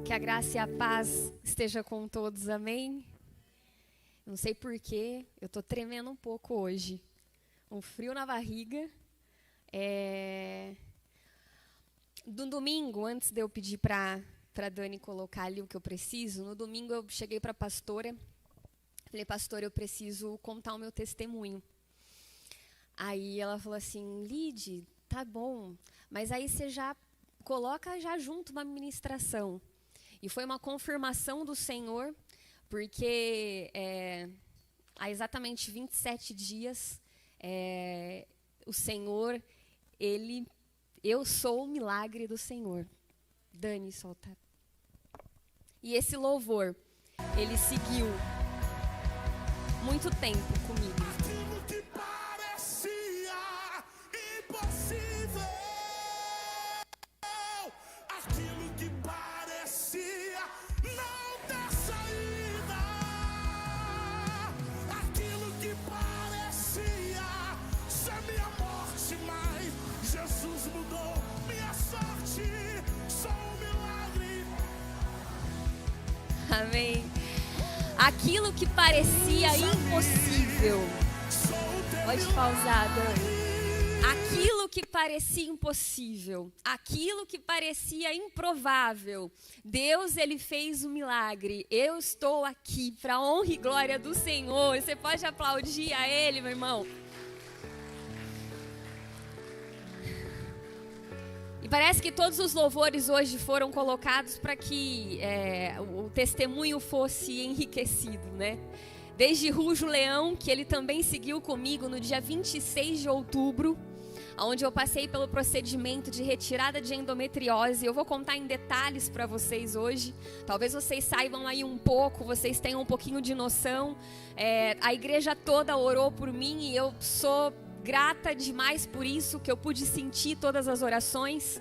Que a graça e a paz esteja com todos, amém? Não sei porquê, eu estou tremendo um pouco hoje. Um frio na barriga. No domingo, antes de eu pedir para Dani colocar ali o que eu preciso, no domingo eu cheguei para a pastora, falei, pastora, eu preciso contar o meu testemunho. Aí ela falou assim, Lide, tá bom, mas aí você já coloca já junto uma ministração. E foi uma confirmação do Senhor, porque há exatamente 27 dias, o Senhor, eu sou o milagre do Senhor. Dani, solta. E esse louvor, ele seguiu muito tempo comigo. Aquilo que parecia impossível, aquilo que parecia não ter saída, aquilo que parecia ser minha morte, mas Jesus mudou minha sorte, sou um milagre. Amém. Aquilo que parecia impossível. Pode pausar, Dani. Aquilo que parecia impossível, aquilo que parecia improvável, Deus, Ele fez um milagre. Eu estou aqui para a honra e glória do Senhor. Você pode aplaudir a Ele, meu irmão? E parece que todos os louvores hoje foram colocados para que o testemunho fosse enriquecido, né? Desde Rujo Leão, que ele também seguiu comigo no dia 26 de outubro, onde eu passei pelo procedimento de retirada de endometriose. Eu vou contar em detalhes para vocês hoje. Talvez vocês saibam aí um pouco, vocês tenham um pouquinho de noção. A igreja toda orou por mim e eu sou grata demais por isso, que eu pude sentir todas as orações.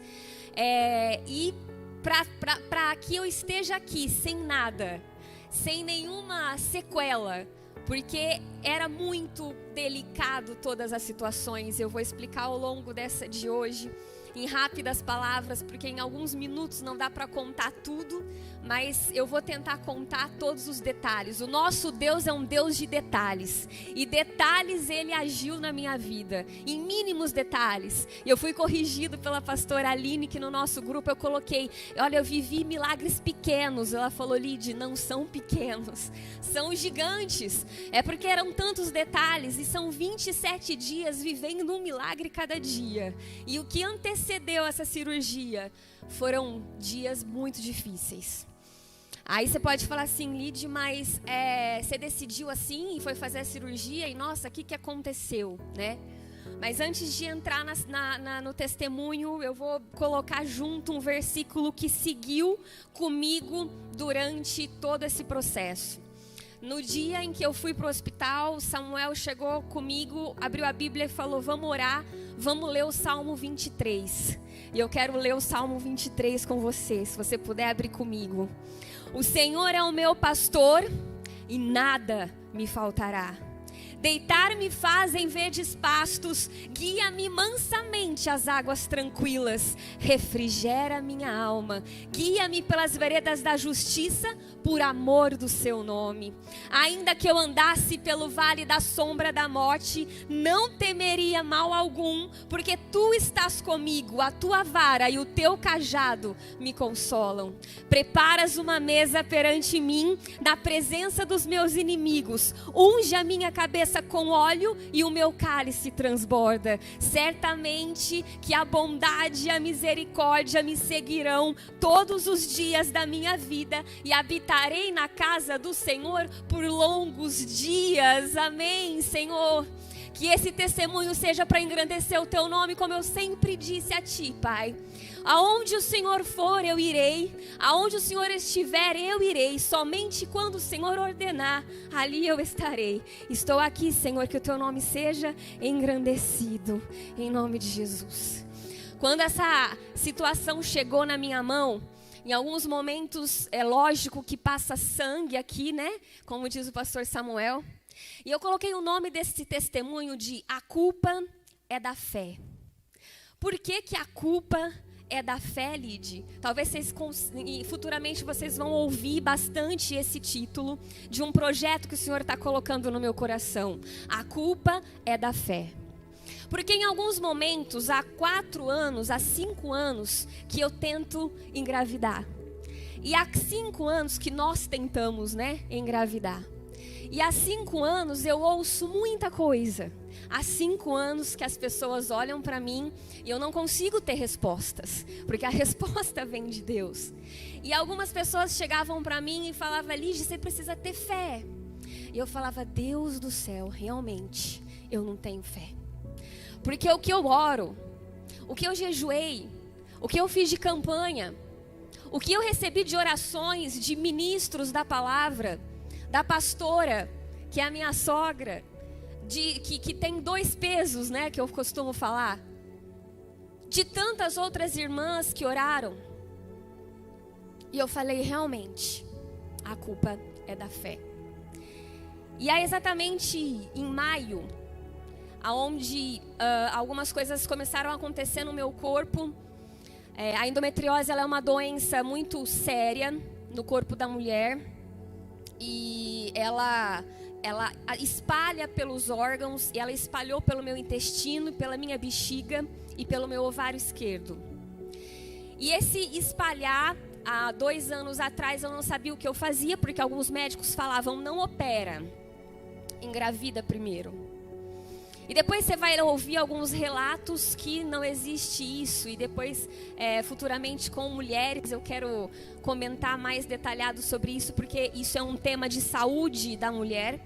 E para que eu esteja aqui sem nada, sem nenhuma sequela, porque era muito delicado todas as situações. Eu vou explicar ao longo de hoje, em rápidas palavras, porque em alguns minutos não dá para contar tudo, mas eu vou tentar contar todos os detalhes. O nosso Deus é um Deus de detalhes, e detalhes Ele agiu na minha vida, em mínimos detalhes. E eu fui corrigido pela pastora Aline, que no nosso grupo eu coloquei, olha, eu vivi milagres pequenos. Ela falou, Lide, não são pequenos, são gigantes. É porque eram tantos detalhes, e são 27 dias vivendo um milagre cada dia. E o que antecedeu essa cirurgia foram dias muito difíceis. Aí você pode falar assim, Lide, mas você decidiu assim e foi fazer a cirurgia e nossa, o que aconteceu, né? Mas antes de entrar no testemunho, eu vou colocar junto um versículo que seguiu comigo durante todo esse processo. No dia em que eu fui para o hospital, Samuel chegou comigo, abriu a Bíblia e falou, vamos orar, vamos ler o Salmo 23. E eu quero ler o Salmo 23 com você, se você puder abrir comigo. O Senhor é o meu pastor e nada me faltará. Deitar-me faz em verdes pastos, guia-me mansamente às águas tranquilas, refrigera minha alma, guia-me pelas veredas da justiça, por amor do seu nome. Ainda que eu andasse pelo vale da sombra da morte, não temeria mal algum, porque tu estás comigo, a tua vara e o teu cajado me consolam. Preparas uma mesa perante mim, na presença dos meus inimigos, unge a minha cabeça com óleo e o meu cálice transborda. Certamente que a bondade e a misericórdia me seguirão todos os dias da minha vida e habitarei na casa do Senhor por longos dias. Amém, Senhor. Que esse testemunho seja para engrandecer o teu nome, como eu sempre disse a ti, Pai. Aonde o Senhor for, eu irei. Aonde o Senhor estiver, eu irei. Somente quando o Senhor ordenar, ali eu estarei. Estou aqui, Senhor, que o teu nome seja engrandecido. Em nome de Jesus. Quando essa situação chegou na minha mão, em alguns momentos, é lógico que passa sangue aqui, né? Como diz o pastor Samuel. E eu coloquei o nome desse testemunho de A Culpa é da Fé. Por que a culpa é da fé, Lide. Talvez futuramente vocês vão ouvir bastante esse título de um projeto que o Senhor está colocando no meu coração. A culpa é da fé. Porque em alguns momentos, há 4 anos, há 5 anos, que eu tento engravidar. E há 5 anos que nós tentamos, engravidar. E há 5 anos eu ouço muita coisa. Há 5 anos que as pessoas olham para mim e eu não consigo ter respostas, porque a resposta vem de Deus. E algumas pessoas chegavam para mim e falavam: Lígia, você precisa ter fé. E eu falava: Deus do céu, realmente, eu não tenho fé. Porque o que eu oro, o que eu jejuei, o que eu fiz de campanha, o que eu recebi de orações de ministros da palavra, da pastora, que é a minha sogra, que tem 2 pesos, que eu costumo falar, de tantas outras irmãs que oraram. E eu falei: realmente, a culpa é da fé. E aí exatamente em maio, onde algumas coisas começaram a acontecer no meu corpo. A endometriose, ela é uma doença muito séria no corpo da mulher. E ela espalha pelos órgãos, e ela espalhou pelo meu intestino, pela minha bexiga e pelo meu ovário esquerdo. E esse espalhar, há 2 anos atrás eu não sabia o que eu fazia, porque alguns médicos falavam: não opera, engravida primeiro. E depois você vai ouvir alguns relatos que não existe isso. E depois, futuramente com mulheres, eu quero comentar mais detalhado sobre isso, porque isso é um tema de saúde da mulher.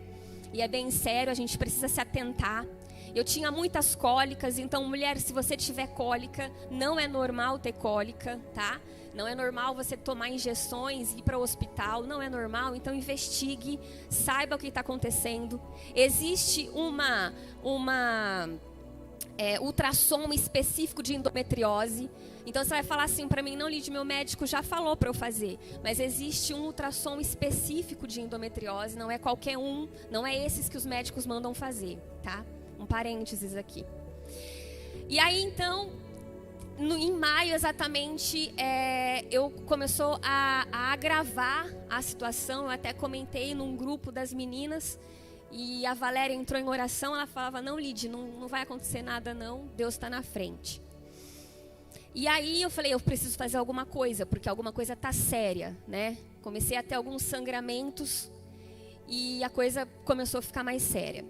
E é bem sério, a gente precisa se atentar. Eu tinha muitas cólicas, então mulher, se você tiver cólica, não é normal ter cólica, tá? Não é normal você tomar injeções e ir para o hospital, não é normal, então investigue, saiba o que está acontecendo. Existe uma ultrassom específico de endometriose. Então você vai falar assim para mim: não, Lídia, meu médico já falou para eu fazer. Mas existe um ultrassom específico de endometriose, não é qualquer um, não é esses que os médicos mandam fazer, tá? Um parênteses aqui. E aí então, em maio exatamente, eu começou a agravar a situação. Eu até comentei num grupo das meninas, e a Valéria entrou em oração. Ela falava: não, Lídia, não vai acontecer nada não, Deus está na frente. E aí eu falei: eu preciso fazer alguma coisa, porque alguma coisa está séria, Comecei a ter alguns sangramentos e a coisa começou a ficar mais séria.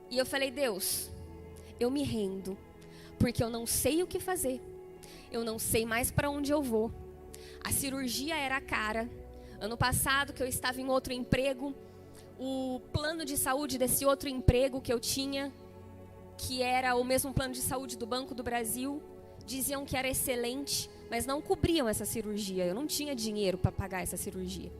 E eu falei: Deus, eu me rendo, porque eu não sei o que fazer. Eu não sei mais para onde eu vou. A cirurgia era cara. Ano passado, que eu estava em outro emprego, o plano de saúde desse outro emprego que eu tinha, que era o mesmo plano de saúde do Banco do Brasil, diziam que era excelente, mas não cobriam essa cirurgia. Eu não tinha dinheiro para pagar essa cirurgia.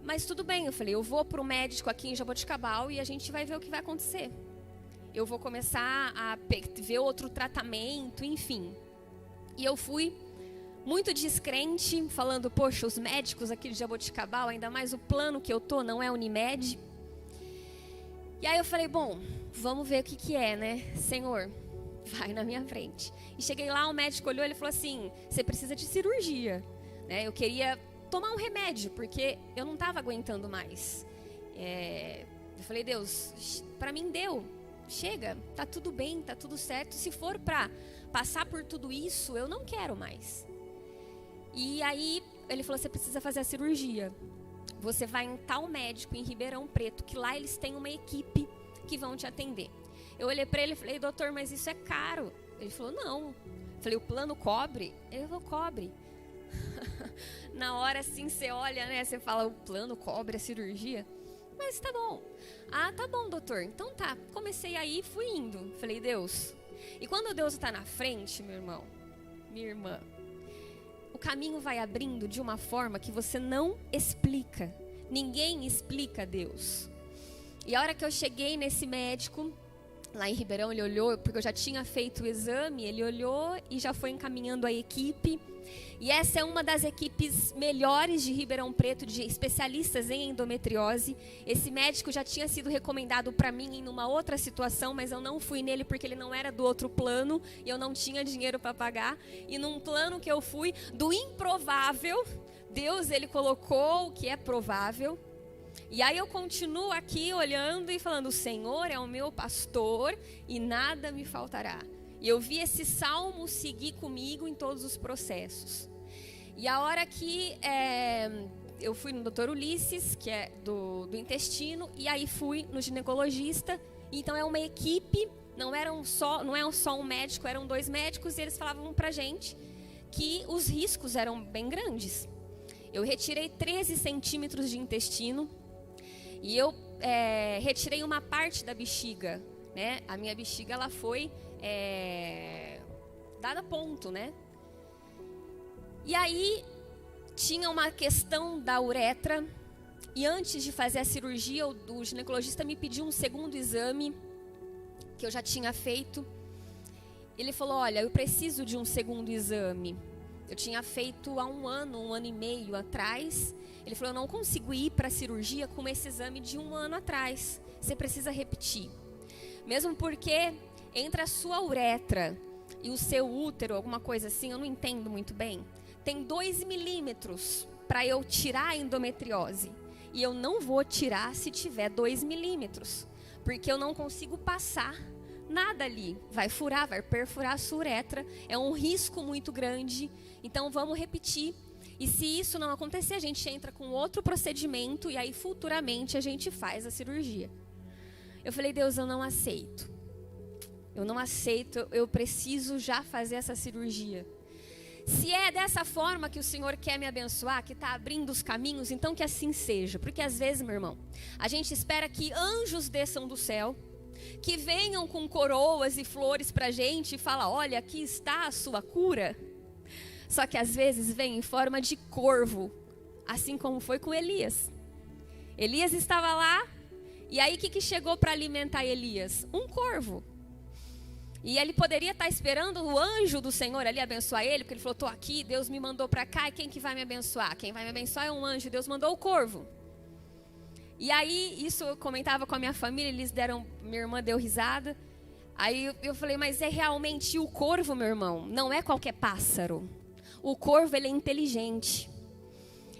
Mas tudo bem, eu falei: eu vou para o médico aqui em Jaboticabal e a gente vai ver o que vai acontecer. Eu vou começar a ver outro tratamento, enfim. E eu fui muito descrente, falando: poxa, os médicos aqui de Jaboticabal, ainda mais o plano que eu tô, não é Unimed. E aí eu falei: bom, vamos ver o que é, Senhor, vai na minha frente. E cheguei lá, o médico olhou, ele falou assim: você precisa de cirurgia, Eu queria tomar um remédio, porque eu não estava aguentando mais. Eu falei: Deus, para mim deu, chega, tá tudo bem, tá tudo certo. Se for para passar por tudo isso, eu não quero mais. E aí ele falou: você precisa fazer a cirurgia. Você vai em tal médico em Ribeirão Preto, que lá eles têm uma equipe que vão te atender. Eu olhei para ele e falei: doutor, mas isso é caro. Ele falou: não. Eu falei: o plano cobre? Ele falou: cobre. Na hora assim você olha, você fala: o plano cobre a cirurgia? Mas tá bom. Ah, tá bom, doutor. Então tá. Comecei aí e fui indo. Falei: Deus. E quando Deus está na frente, meu irmão, minha irmã, o caminho vai abrindo de uma forma que você não explica. Ninguém explica Deus. E a hora que eu cheguei nesse médico, lá em Ribeirão, ele olhou, porque eu já tinha feito o exame, ele olhou e já foi encaminhando a equipe. E essa é uma das equipes melhores de Ribeirão Preto, de especialistas em endometriose. Esse médico já tinha sido recomendado para mim em uma outra situação, mas eu não fui nele porque ele não era do outro plano e eu não tinha dinheiro para pagar. E num plano que eu fui, do improvável, Deus, ele colocou o que é provável. E aí eu continuo aqui olhando e falando, o Senhor é o meu pastor e nada me faltará. E eu vi esse salmo seguir comigo em todos os processos. E a hora que eu fui no Dr. Ulisses, que é do intestino, e aí fui no ginecologista. Então é uma equipe, não é só um médico, eram 2 médicos, e eles falavam pra gente que os riscos eram bem grandes. Eu retirei 13 centímetros de intestino e eu retirei uma parte da bexiga, né? A minha bexiga, ela foi dada ponto, né? E aí tinha uma questão da uretra, e antes de fazer a cirurgia, o ginecologista me pediu um segundo exame que eu já tinha feito. Ele falou, olha, eu preciso de um segundo exame. Eu tinha feito há um ano e meio atrás. Ele falou, eu não consigo ir para a cirurgia com esse exame de 1 ano atrás. Você precisa repetir. Mesmo porque entre a sua uretra e o seu útero, alguma coisa assim, eu não entendo muito bem, tem 2 milímetros para eu tirar a endometriose. E eu não vou tirar se tiver 2 milímetros, porque eu não consigo passar nada ali. Vai furar, vai perfurar a sua uretra, é um risco muito grande. Então vamos repetir. E se isso não acontecer, a gente entra com outro procedimento e aí futuramente a gente faz a cirurgia. Eu falei, Deus, eu não aceito. Eu não aceito, eu preciso já fazer essa cirurgia. Se é dessa forma que o Senhor quer me abençoar, que está abrindo os caminhos, então que assim seja. Porque às vezes, meu irmão, a gente espera que anjos desçam do céu, que venham com coroas e flores para a gente e fala, olha, aqui está a sua cura. Só que às vezes vem em forma de corvo, assim como foi com Elias. Elias estava lá, e aí o que chegou para alimentar Elias? Um corvo. E ele poderia estar esperando o anjo do Senhor ali abençoar ele, porque ele falou, estou aqui, Deus me mandou para cá, e quem que vai me abençoar? Quem vai me abençoar é um anjo, Deus mandou o corvo. E aí, isso eu comentava com a minha família, minha irmã deu risada. Aí eu falei, mas é realmente o corvo, meu irmão, não é qualquer pássaro. O corvo, ele é inteligente.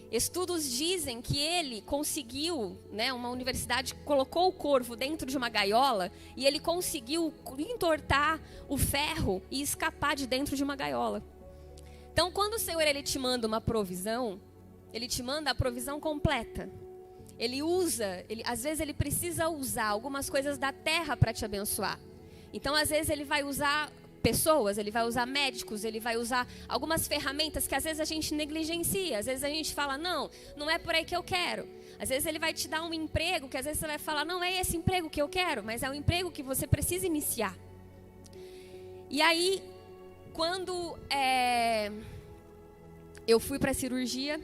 Estudos dizem que ele conseguiu, né, uma universidade colocou o corvo dentro de uma gaiola e ele conseguiu entortar o ferro e escapar de dentro de uma gaiola. Então, quando o Senhor ele te manda uma provisão, ele te manda a provisão completa. Às vezes ele precisa usar algumas coisas da terra para te abençoar. Então, às vezes ele vai usar pessoas, ele vai usar médicos, ele vai usar algumas ferramentas que às vezes a gente negligencia, às vezes a gente fala, não é por aí que eu quero. Às vezes ele vai te dar um emprego que às vezes você vai falar, não é esse emprego que eu quero, mas é um emprego que você precisa iniciar. E aí, quando eu fui para a cirurgia,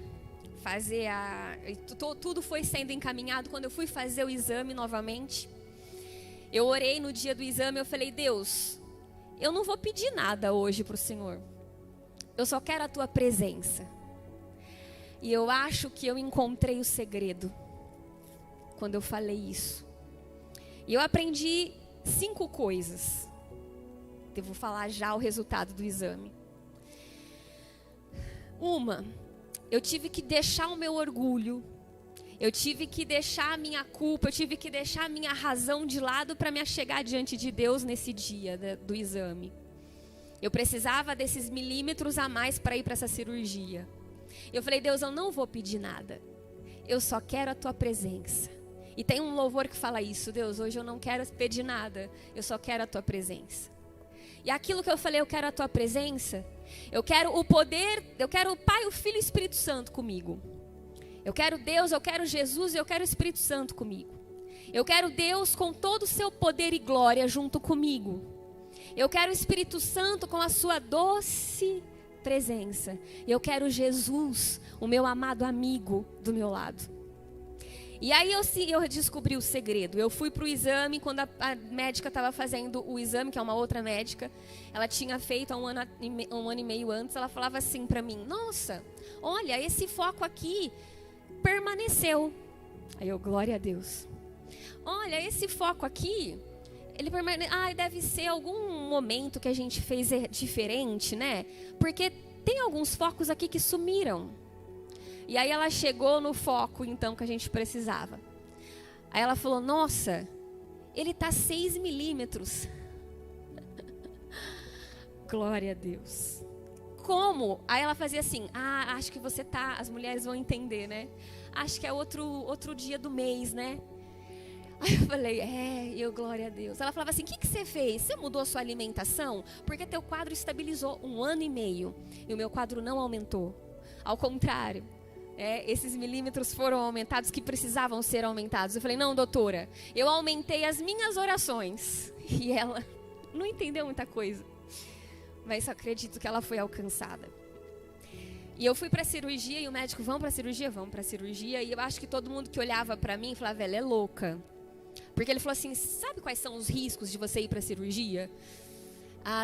tudo foi sendo encaminhado, quando eu fui fazer o exame novamente, eu orei no dia do exame, eu falei, Deus, eu não vou pedir nada hoje para o Senhor. Eu só quero a tua presença. E eu acho que eu encontrei o segredo quando eu falei isso. E eu aprendi 5 coisas. Eu vou falar já o resultado do exame. Eu tive que deixar o meu orgulho. Eu tive que deixar a minha culpa, eu tive que deixar a minha razão de lado para me achegar diante de Deus nesse dia do exame. Eu precisava desses milímetros a mais para ir para essa cirurgia. Eu falei, Deus, eu não vou pedir nada. Eu só quero a tua presença. E tem um louvor que fala isso, Deus, hoje eu não quero pedir nada, eu só quero a tua presença. E aquilo que eu falei, eu quero a tua presença, eu quero o poder, eu quero o Pai, o Filho e o Espírito Santo comigo. Eu quero Deus, eu quero Jesus e eu quero o Espírito Santo comigo. Eu quero Deus com todo o seu poder e glória junto comigo. Eu quero o Espírito Santo com a sua doce presença. Eu quero Jesus, o meu amado amigo, do meu lado. E aí eu descobri o segredo. Eu fui pro exame, quando a médica estava fazendo o exame, que é uma outra médica, ela tinha feito há um ano e meio antes, ela falava assim para mim: nossa, olha, esse foco aqui permaneceu. Aí eu, glória a Deus. Olha, esse foco aqui, ele permaneceu. Deve ser algum momento que a gente fez diferente, né? Porque tem alguns focos aqui que sumiram. E aí ela chegou no foco, então, que a gente precisava. Aí ela falou: nossa, ele tá 6 milímetros. Glória a Deus. Como? Aí ela fazia assim: acho que você tá, as mulheres vão entender, né? Acho que é outro dia do mês, né? Aí eu falei: glória a Deus. Ela falava assim: o que você fez? Você mudou a sua alimentação? Porque teu quadro estabilizou 1 ano e meio. E o meu quadro não aumentou. Ao contrário. Esses milímetros foram aumentados que precisavam ser aumentados. Eu falei: não, doutora, eu aumentei as minhas orações. E ela não entendeu muita coisa. Mas acredito que ela foi alcançada. E eu fui pra cirurgia e o médico: vamos pra cirurgia? Vamos pra cirurgia. E eu acho que todo mundo que olhava pra mim falava: ela é louca. Porque ele falou assim: sabe quais são os riscos de você ir pra cirurgia?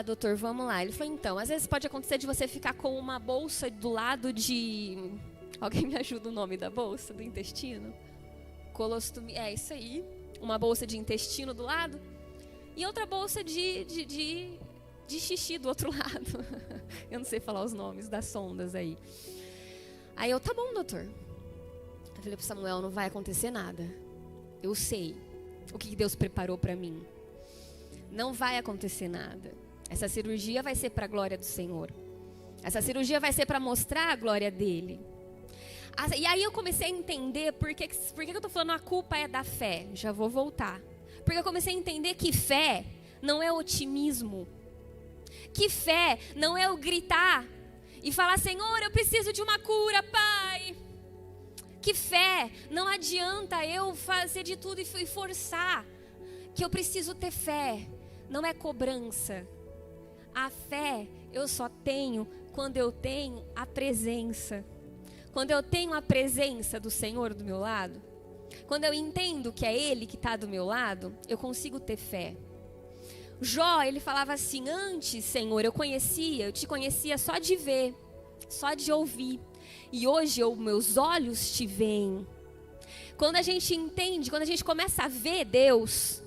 Doutor, vamos lá. Ele falou: então, às vezes pode acontecer de você ficar com uma bolsa do lado de... Alguém me ajuda o nome da bolsa do intestino? Colostomia, isso aí. Uma bolsa de intestino do lado. E outra bolsa de xixi do outro lado. Eu não sei falar os nomes das sondas aí. Aí eu: tá bom, doutor. Eu falei pro Samuel: não vai acontecer nada. Eu sei o que Deus preparou para mim. Não vai acontecer nada. Essa cirurgia vai ser para a glória do Senhor. Essa cirurgia vai ser para mostrar a glória dele. E aí eu comecei a entender por que eu tô falando a culpa é da fé. Já vou voltar. Porque eu comecei a entender que fé não é otimismo. Que fé não é eu gritar e falar: Senhor, eu preciso de uma cura, Pai. Que fé não adianta eu fazer de tudo e forçar. Que eu preciso ter fé. Não é cobrança. A fé eu só tenho quando eu tenho a presença. Quando eu tenho a presença do Senhor do meu lado, quando eu entendo que é Ele que está do meu lado, eu consigo ter fé. Jó, ele falava assim: antes, Senhor, eu te conhecia só de ver, só de ouvir. E hoje meus olhos te veem. Quando a gente entende, quando a gente começa a ver Deus,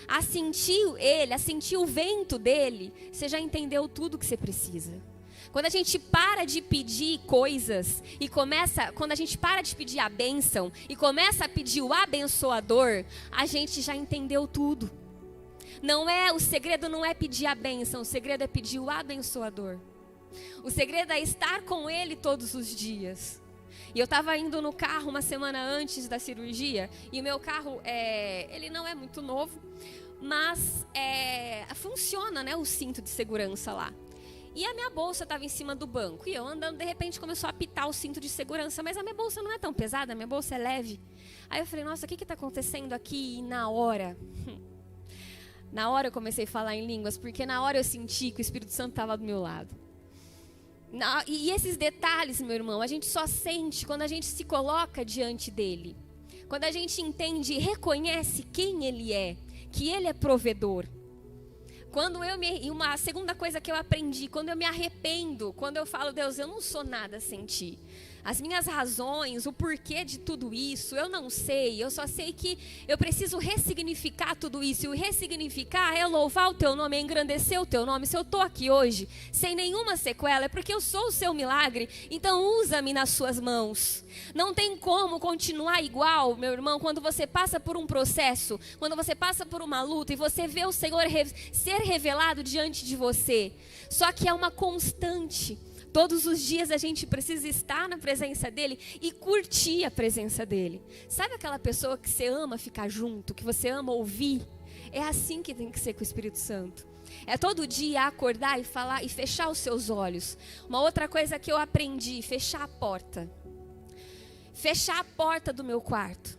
a sentir Ele, a sentir o vento dEle, você já entendeu tudo que você precisa. Quando a gente para de pedir coisas e quando a gente para de pedir a bênção e começa a pedir o abençoador, a gente já entendeu tudo. O segredo não é pedir a bênção, o segredo é pedir o abençoador. O segredo é estar com Ele todos os dias. E eu estava indo no carro uma semana antes da cirurgia, e o meu carro, ele não é muito novo, mas funciona, né, o cinto de segurança lá. E a minha bolsa estava em cima do banco. E eu andando, de repente, começou a apitar o cinto de segurança. Mas a minha bolsa não é tão pesada, a minha bolsa é leve. Aí eu falei: nossa, o que está acontecendo aqui? E na hora eu comecei a falar em línguas, porque na hora eu senti que o Espírito Santo estava do meu lado. E esses detalhes, meu irmão, a gente só sente quando a gente se coloca diante dele. Quando a gente entende e reconhece quem ele é, que ele é provedor. E uma segunda coisa que eu aprendi: quando eu me arrependo, quando eu falo: Deus, eu não sou nada sem ti. As minhas razões, o porquê de tudo isso, eu não sei. Eu só sei que eu preciso ressignificar tudo isso. E o ressignificar é louvar o teu nome, é engrandecer o teu nome. Se eu estou aqui hoje, sem nenhuma sequela, é porque eu sou o seu milagre. Então usa-me nas suas mãos. Não tem como continuar igual, meu irmão, quando você passa por um processo, quando você passa por uma luta e você vê o Senhor ser revelado diante de você. Só que é uma constante. Todos os dias a gente precisa estar na presença dele e curtir a presença dele. Sabe aquela pessoa que você ama ficar junto, que você ama ouvir? É assim que tem que ser com o Espírito Santo. É todo dia acordar e falar e fechar os seus olhos. Uma outra coisa que eu aprendi: fechar a porta. Fechar a porta do meu quarto.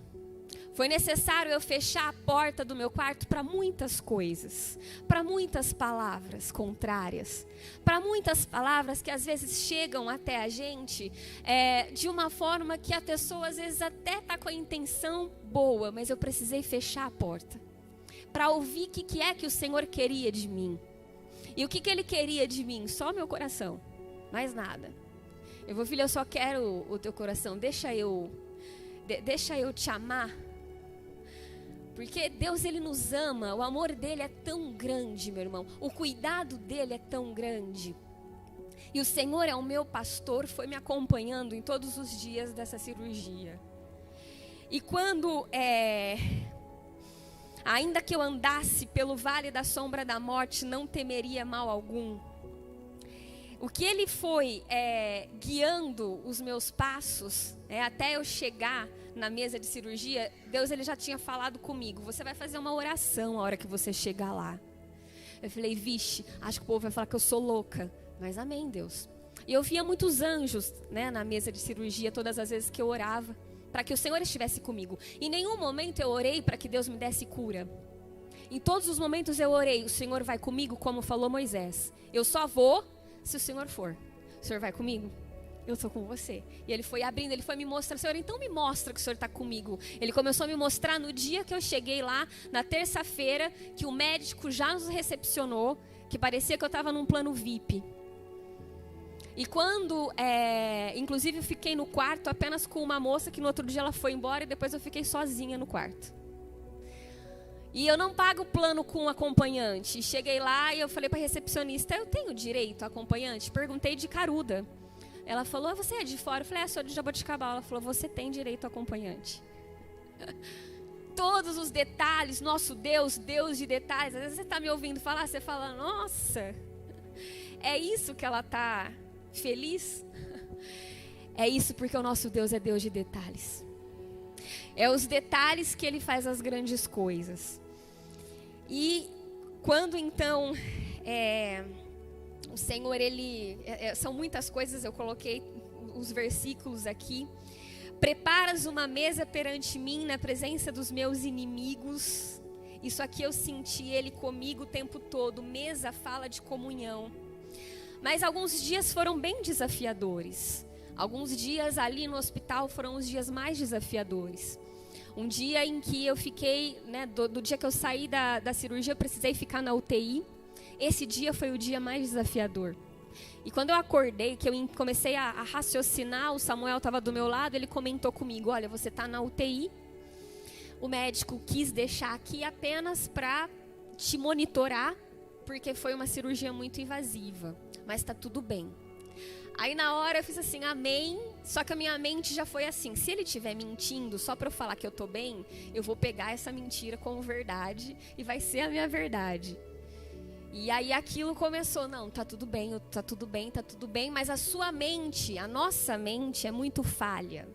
Foi necessário eu fechar a porta do meu quarto para muitas coisas, para muitas palavras contrárias, para muitas palavras que às vezes chegam até a gente de uma forma que a pessoa às vezes até está com a intenção boa, mas eu precisei fechar a porta para ouvir o que é que o Senhor queria de mim. E o que Ele queria de mim? Só meu coração, mais nada. Eu vou, filho, eu só quero o teu coração, deixa eu te amar. Porque Deus, Ele nos ama, o amor dEle é tão grande, meu irmão. O cuidado dEle é tão grande. E o Senhor é o meu pastor, foi me acompanhando em todos os dias dessa cirurgia. E quando, ainda que eu andasse pelo vale da sombra da morte, não temeria mal algum. O que Ele foi guiando os meus passos, até eu chegar na mesa de cirurgia, Deus, Ele já tinha falado comigo, você vai fazer uma oração a hora que você chegar lá. Eu falei, vixe, acho que o povo vai falar que eu sou louca, mas amém, Deus. E eu via muitos anjos, na mesa de cirurgia, todas as vezes que eu orava, para que o Senhor estivesse comigo. Em nenhum momento eu orei para que Deus me desse cura. Em todos os momentos eu orei, o Senhor vai comigo, como falou Moisés. Eu só vou se o Senhor for. O Senhor vai comigo? Eu estou com você. E Ele foi abrindo, Ele foi me mostrar, Senhor, então me mostra que o Senhor está comigo. Ele começou a me mostrar no dia que eu cheguei lá, na terça-feira, que o médico já nos recepcionou, que parecia que eu estava num plano VIP. E quando, inclusive eu fiquei no quarto apenas com uma moça, que no outro dia ela foi embora e depois eu fiquei sozinha no quarto. E eu não pago plano com acompanhante. Cheguei lá e eu falei para a recepcionista, eu tenho direito a acompanhante? Perguntei de caruda. Ela falou, você é de fora? Eu falei, sou de Jaboticabal. Ela falou, você tem direito a acompanhante. Todos os detalhes, nosso Deus, Deus de detalhes. Às vezes você está me ouvindo falar, você fala, nossa, é isso que ela está feliz? É isso porque o nosso Deus é Deus de detalhes. É os detalhes que Ele faz as grandes coisas. E quando então... o Senhor, Ele... são muitas coisas, eu coloquei os versículos aqui. Preparas uma mesa perante mim na presença dos meus inimigos. Isso aqui eu senti Ele comigo o tempo todo. Mesa fala de comunhão. Mas alguns dias foram bem desafiadores. Alguns dias ali no hospital foram os dias mais desafiadores. Um dia em que eu fiquei, do dia que eu saí da cirurgia, eu precisei ficar na UTI. Esse dia foi o dia mais desafiador. E quando eu acordei, que eu comecei a raciocinar, o Samuel estava do meu lado, ele comentou comigo, olha, você está na UTI, o médico quis deixar aqui apenas para te monitorar, porque foi uma cirurgia muito invasiva, mas está tudo bem. Aí na hora eu fiz assim, amém, só que a minha mente já foi assim, se ele estiver mentindo só para eu falar que eu estou bem, eu vou pegar essa mentira como verdade e vai ser a minha verdade. E aí aquilo começou, não, tá tudo bem, tá tudo bem, tá tudo bem, mas a sua mente, a nossa mente é muito falha.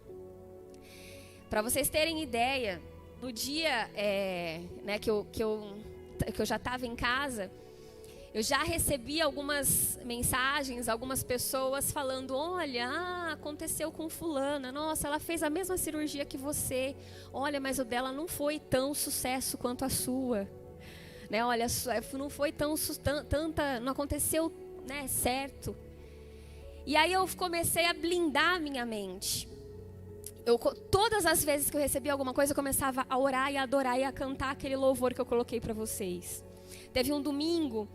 Para vocês terem ideia, no dia que eu já estava em casa, eu já recebi algumas mensagens, algumas pessoas falando, olha, aconteceu com fulana, nossa, ela fez a mesma cirurgia que você, olha, mas o dela não foi tão sucesso quanto a sua. Olha, não foi não aconteceu, certo. E aí eu comecei a blindar a minha mente. Todas as vezes que eu recebia alguma coisa, eu começava a orar e a adorar e a cantar aquele louvor que eu coloquei para vocês. Teve um domingo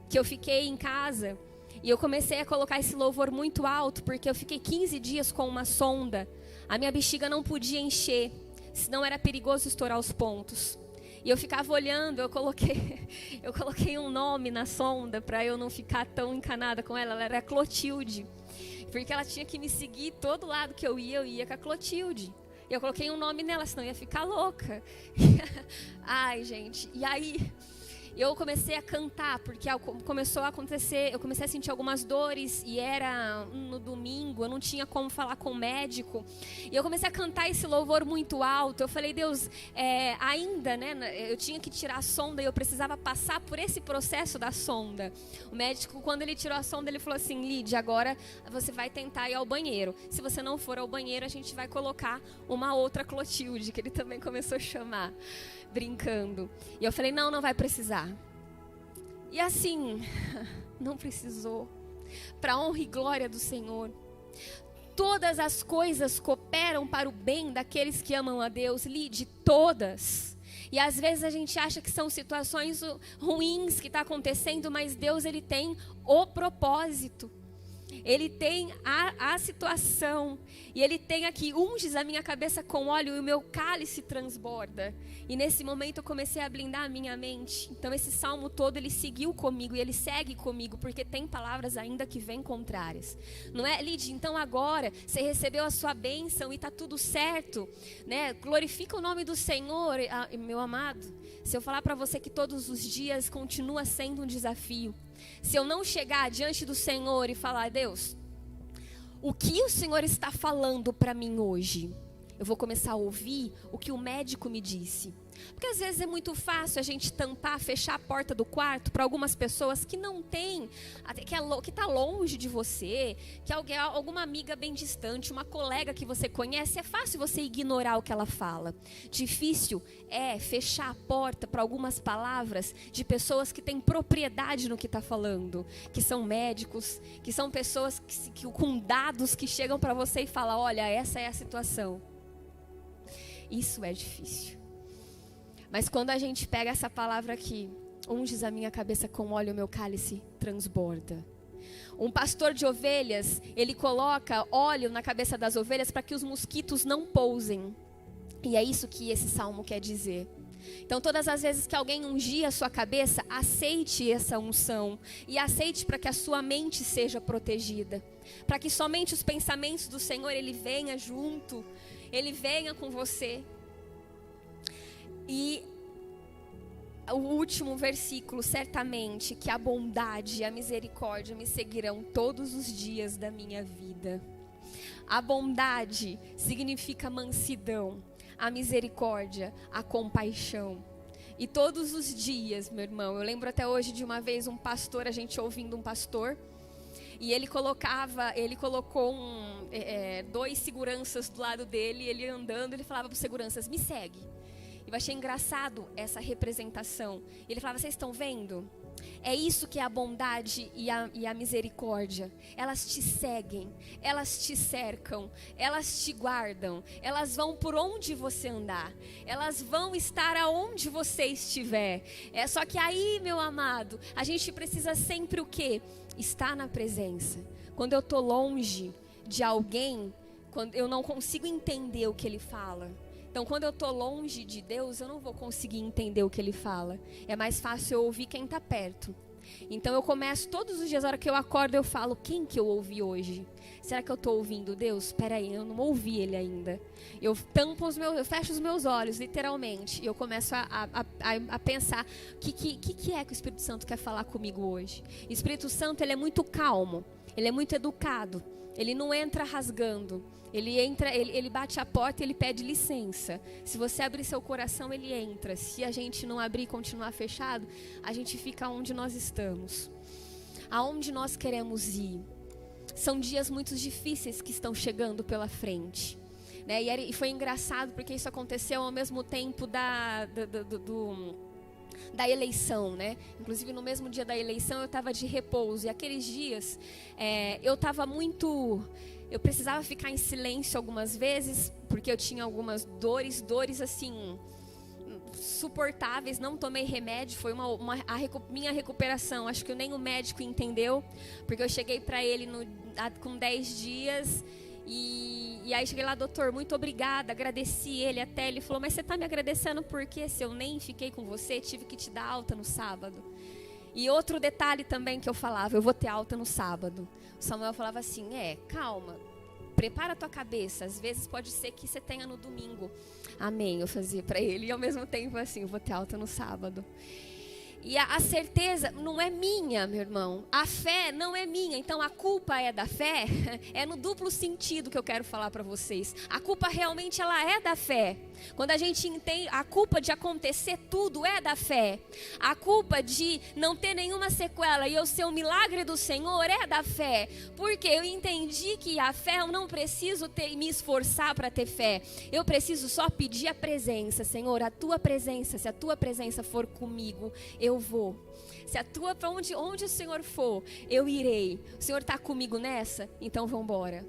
que eu fiquei em casa e eu comecei a colocar esse louvor muito alto, porque eu fiquei 15 dias com uma sonda. A minha bexiga não podia encher, senão era perigoso estourar os pontos. E eu ficava olhando, eu coloquei um nome na sonda para eu não ficar tão encanada com ela. Ela era Clotilde, porque ela tinha que me seguir todo lado que eu ia com a Clotilde. E eu coloquei um nome nela, senão eu ia ficar louca. Ai, gente, e aí eu comecei a cantar, porque começou a acontecer, eu comecei a sentir algumas dores, e era no domingo, eu não tinha como falar com o médico, e eu comecei a cantar esse louvor muito alto. Eu falei, Deus, ainda, né, eu tinha que tirar a sonda, e eu precisava passar por esse processo da sonda. O médico, quando ele tirou a sonda, ele falou assim, Lídia, agora você vai tentar ir ao banheiro. Se você não for ao banheiro, a gente vai colocar uma outra Clotilde, que ele também começou a chamar, brincando. E eu falei, não vai precisar. E assim, não precisou. Para a honra e glória do Senhor. Todas as coisas cooperam para o bem daqueles que amam a Deus. Lide, todas. E às vezes a gente acha que são situações ruins que está acontecendo, mas Deus, Ele tem o propósito. Ele tem a situação, e Ele tem aqui, unges a minha cabeça com óleo e o meu cálice transborda. E nesse momento eu comecei a blindar a minha mente. Então esse salmo todo, ele seguiu comigo, e ele segue comigo, porque tem palavras ainda que vêm contrárias. Não é, Lídia? Então agora você recebeu a sua bênção e está tudo certo, né? Glorifica o nome do Senhor, meu amado. Se eu falar para você que todos os dias continua sendo um desafio, se eu não chegar diante do Senhor e falar, Deus, o que o Senhor está falando para mim hoje? Eu vou começar a ouvir o que o médico me disse. Porque às vezes é muito fácil a gente tampar, fechar a porta do quarto para algumas pessoas que não têm, que está longe de você, que alguma amiga bem distante, uma colega que você conhece. É fácil você ignorar o que ela fala. Difícil é fechar a porta para algumas palavras de pessoas que têm propriedade no que está falando, que são médicos, que são pessoas com dados que chegam para você e falam, olha, essa é a situação. Isso é difícil. Mas quando a gente pega essa palavra aqui, unges a minha cabeça com óleo, o meu cálice transborda. Um pastor de ovelhas, ele coloca óleo na cabeça das ovelhas para que os mosquitos não pousem. E é isso que esse salmo quer dizer. Então todas as vezes que alguém ungir a sua cabeça, aceite essa unção. E aceite para que a sua mente seja protegida. Para que somente os pensamentos do Senhor, Ele venha junto. Ele venha com você. E o último versículo, certamente que a bondade e a misericórdia me seguirão todos os dias da minha vida. A bondade significa mansidão, a misericórdia, a compaixão. E todos os dias, meu irmão, eu lembro até hoje de uma vez um pastor, a gente ouvindo um pastor, e ele colocou dois seguranças do lado dele, ele andando, ele falava para os seguranças, me segue. Eu achei engraçado essa representação. Ele falava, vocês estão vendo? É isso que é a bondade e a misericórdia. Elas te seguem, elas te cercam, elas te guardam. Elas vão por onde você andar. Elas vão estar aonde você estiver. Só que aí, meu amado, a gente precisa sempre o quê? Estar na presença. Quando eu estou longe de alguém, quando eu não consigo entender o que ele fala. Então, quando eu estou longe de Deus, eu não vou conseguir entender o que Ele fala. É mais fácil eu ouvir quem está perto. Então, eu começo todos os dias, a hora que eu acordo, eu falo, quem que eu ouvi hoje? Será que eu estou ouvindo Deus? Espera aí, eu não ouvi Ele ainda. Eu fecho os meus olhos, literalmente, e eu começo a pensar, o que é que o Espírito Santo quer falar comigo hoje? O Espírito Santo, ele é muito calmo, ele é muito educado, ele não entra rasgando. Ele bate a porta e ele pede licença. Se você abrir seu coração, ele entra. Se a gente não abrir e continuar fechado, a gente fica onde nós estamos. Aonde nós queremos ir. São dias muito difíceis que estão chegando pela frente. Né? E foi engraçado porque isso aconteceu ao mesmo tempo da eleição, né? Inclusive no mesmo dia da eleição eu estava de repouso. E aqueles dias eu estava muito... Eu precisava ficar em silêncio algumas vezes, porque eu tinha algumas dores assim, suportáveis. Não tomei remédio, foi minha recuperação. Acho que nem o médico entendeu, porque eu cheguei para ele com 10 dias, e aí cheguei lá, doutor, muito obrigada, agradeci ele até. Ele falou, mas você está me agradecendo por quê? Se eu nem fiquei com você, tive que te dar alta no sábado. E outro detalhe também que eu falava, eu vou ter alta no sábado. O Samuel falava assim, calma, prepara a tua cabeça, às vezes pode ser que você tenha no domingo. Amém, eu fazia para ele, e ao mesmo tempo assim, eu vou ter alta no sábado. E a certeza não é minha, meu irmão. A fé não é minha. Então a culpa é da fé? É no duplo sentido que eu quero falar para vocês. A culpa realmente ela é da fé. Quando a gente entende, a culpa de acontecer tudo é da fé. A culpa de não ter nenhuma sequela e eu ser um milagre do Senhor é da fé. Porque eu entendi que a fé eu não preciso me esforçar para ter fé. Eu preciso só pedir a presença. Senhor, a tua presença, se a tua presença for comigo, eu vou. Se a tua, para onde o Senhor for, eu irei. O Senhor está comigo nessa? Então vamos embora.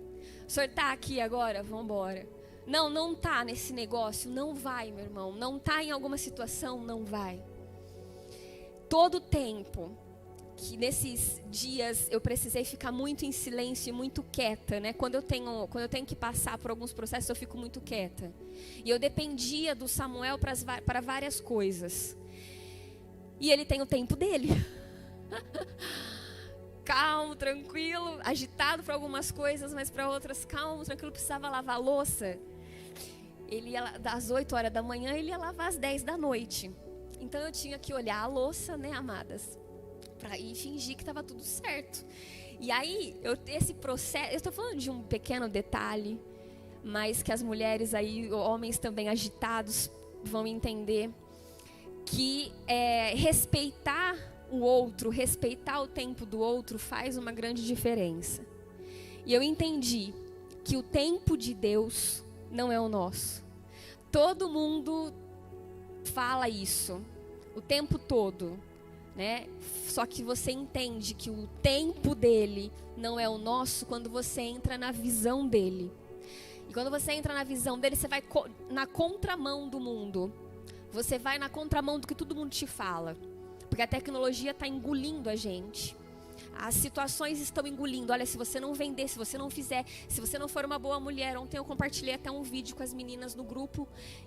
O Senhor está aqui agora? Vamos embora. Não está nesse negócio? Não vai, meu irmão. Não está em alguma situação? Não vai. Todo tempo que nesses dias eu precisei ficar muito em silêncio e muito quieta, né? Quando eu tenho que passar por alguns processos, eu fico muito quieta. E eu dependia do Samuel para várias coisas. E ele tem o tempo dele. Calmo, tranquilo, agitado para algumas coisas, mas para outras, calmo, tranquilo, precisava lavar a louça. Ele ia das 8 horas da manhã, ele ia lavar às 10 da noite. Então eu tinha que olhar a louça, né, amadas? Para ir fingir que estava tudo certo. E aí, esse processo, eu estou falando de um pequeno detalhe, mas que as mulheres aí, homens também agitados, vão entender. Que respeitar o outro, respeitar o tempo do outro faz uma grande diferença. E eu entendi que o tempo de Deus não é o nosso. Todo mundo fala isso o tempo todo, né? Só que você entende que o tempo dele não é o nosso quando você entra na visão dele. E quando você entra na visão dele, você vai na contramão do mundo. Você vai na contramão do que todo mundo te fala. Porque a tecnologia está engolindo a gente. As situações estão engolindo. Olha, se você não vender, se você não fizer, se você não for uma boa mulher. Ontem eu compartilhei até um vídeo com as meninas no grupo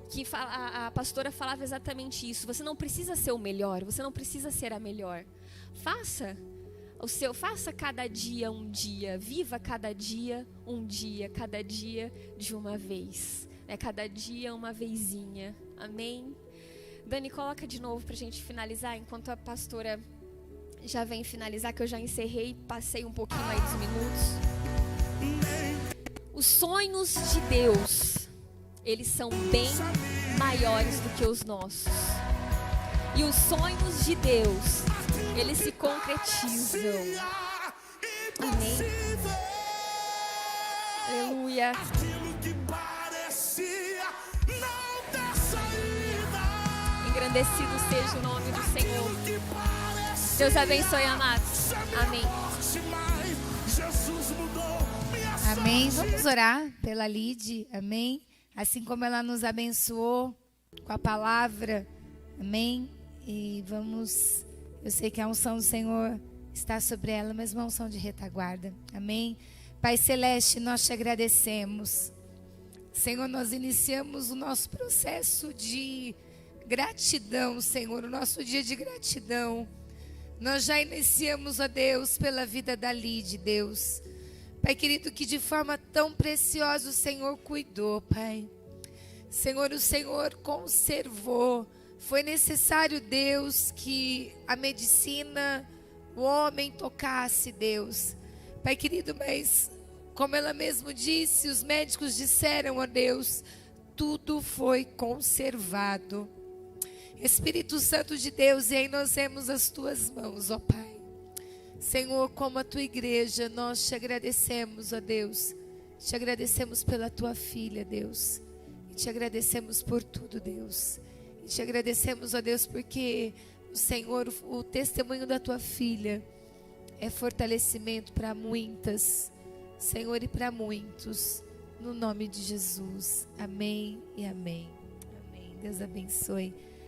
que a pastora falava exatamente isso. Você não precisa ser o melhor, você não precisa ser a melhor. Faça cada dia um dia. Viva cada dia um dia, cada dia de uma vez. Cada dia uma vezinha. Amém? Dani, coloca de novo pra gente finalizar, enquanto a pastora já vem finalizar, que eu já encerrei, passei um pouquinho aí dos minutos. Os sonhos de Deus, eles são bem maiores do que os nossos. E os sonhos de Deus, eles se concretizam. Amém? Aleluia. Engrandecido seja o nome do Senhor. Deus abençoe, amados. Amém. Amém. Vamos orar pela Lide. Amém. Assim como ela nos abençoou com a palavra. Amém. E vamos. Eu sei que a unção do Senhor está sobre ela, mas uma unção de retaguarda. Amém. Pai Celeste, nós te agradecemos. Senhor, nós iniciamos o nosso processo de gratidão, Senhor, o nosso dia de gratidão. Nós já iniciamos, ó Deus, pela vida da Lide, Deus. Pai querido, que de forma tão preciosa o Senhor cuidou, Pai. Senhor, o Senhor conservou. Foi necessário, Deus, que a medicina, o homem tocasse, Deus. Pai querido, mas como ela mesmo disse, os médicos disseram, ó Deus, tudo foi conservado. Espírito Santo de Deus, e aí nós vemos as tuas mãos, ó Pai. Senhor, como a tua igreja, nós te agradecemos, ó Deus. Te agradecemos pela tua filha, Deus. E te agradecemos por tudo, Deus. E te agradecemos, ó Deus, porque o Senhor, o testemunho da tua filha é fortalecimento para muitas, Senhor, e para muitos. No nome de Jesus. Amém e amém. Amém. Deus abençoe.